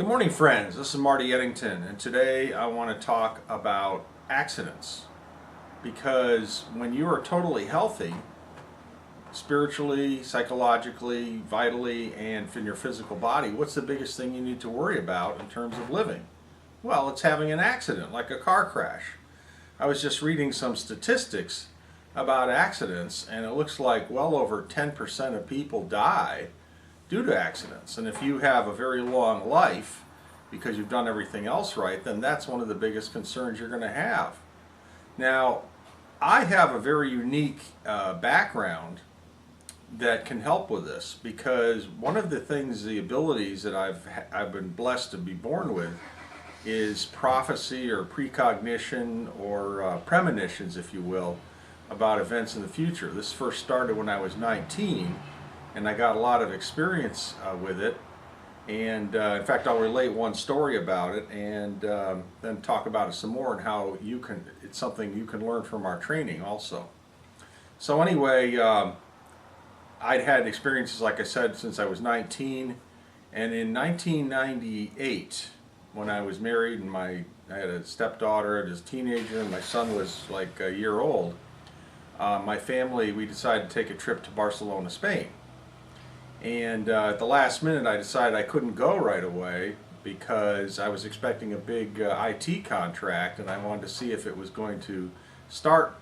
Good morning, friends. This is Marty Eddington, and today I want to talk about accidents. Because when you are totally healthy, spiritually, psychologically, vitally, and in your physical body, what's the biggest thing you need to worry about in terms of living? Well, it's having an accident, like a car crash. I was just reading some statistics about accidents, and it looks like well over 10% of people die due to accidents. And if you have a very long life because you've done everything else right, then that's one of the biggest concerns you're going to have. Now, I have a very unique background that can help with this, because one of the things, the abilities that I've been blessed to be born with is prophecy or precognition or premonitions, if you will, about events in the future. This first started when I was 19, and I got a lot of experience with it. And in fact, I'll relate one story about it, and then talk about it some more and how it's something you can learn from our training also. So anyway, I'd had experiences, like I said, since I was 19, and in 1998, when I was married and I had a stepdaughter as a teenager and my son was like a year old, my family, we decided to take a trip to Barcelona, Spain. And at the last minute I decided I couldn't go right away because I was expecting a big IT contract, and I wanted to see if it was going to start.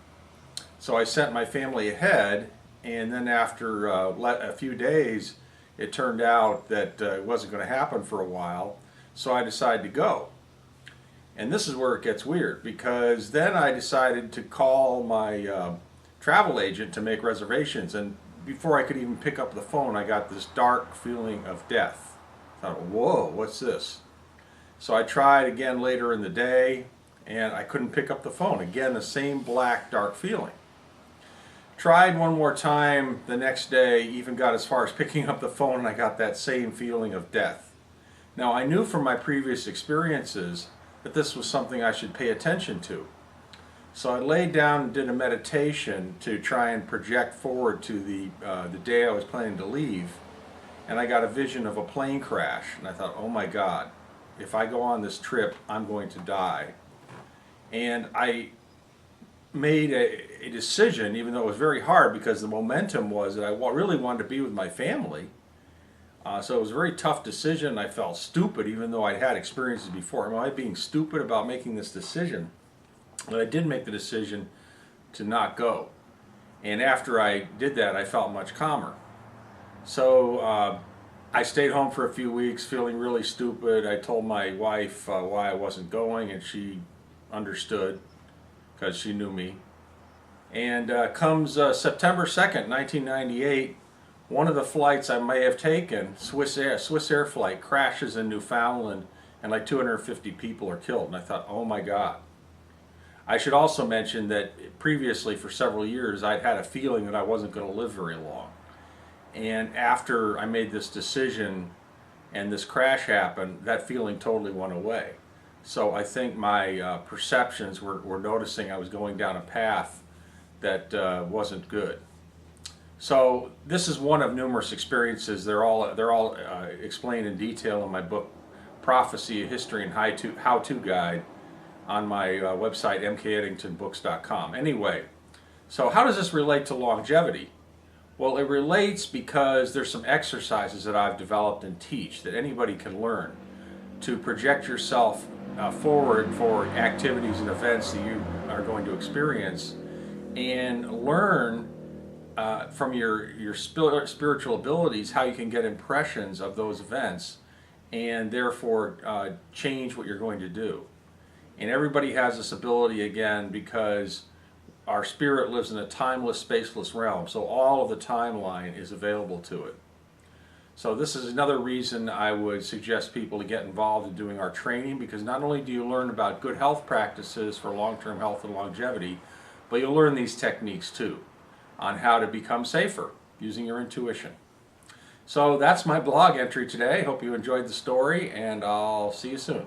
So I sent my family ahead, and then after a few days it turned out that it wasn't going to happen for a while, so I decided to go. And this is where it gets weird, because then I decided to call my travel agent to make reservations, and before I could even pick up the phone, I got this dark feeling of death. I thought, whoa, what's this? So I tried again later in the day, and I couldn't pick up the phone. Again, the same black, dark feeling. Tried one more time the next day, even got as far as picking up the phone, and I got that same feeling of death. Now, I knew from my previous experiences that this was something I should pay attention to. So I laid down and did a meditation to try and project forward to the day I was planning to leave, and I got a vision of a plane crash, and I thought, oh my God, if I go on this trip, I'm going to die. And I made a decision, even though it was very hard, because the momentum was that I really wanted to be with my family. So it was a very tough decision. I felt stupid, even though I'd had experiences before. Am I being stupid about making this decision? But I did make the decision to not go. And after I did that, I felt much calmer. So I stayed home for a few weeks feeling really stupid. I told my wife why I wasn't going, and she understood because she knew me. And comes September 2nd, 1998, one of the flights I may have taken, Swiss Air flight, crashes in Newfoundland, and like 250 people are killed. And I thought, oh my God. I should also mention that previously, for several years, I'd had a feeling that I wasn't going to live very long. And after I made this decision and this crash happened, that feeling totally went away. So I think my perceptions were noticing I was going down a path that wasn't good. So this is one of numerous experiences. They're all explained in detail in my book, Prophecy, a History and How-To Guide, on my website, mkeddingtonbooks.com. Anyway, so how does this relate to longevity? Well, it relates because there's some exercises that I've developed and teach that anybody can learn to project yourself forward for activities and events that you are going to experience, and learn from your spiritual abilities how you can get impressions of those events and therefore change what you're going to do. And everybody has this ability, again, because our spirit lives in a timeless, spaceless realm. So all of the timeline is available to it. So this is another reason I would suggest people to get involved in doing our training, because not only do you learn about good health practices for long-term health and longevity, but you'll learn these techniques too on how to become safer using your intuition. So that's my blog entry today. Hope you enjoyed the story, and I'll see you soon.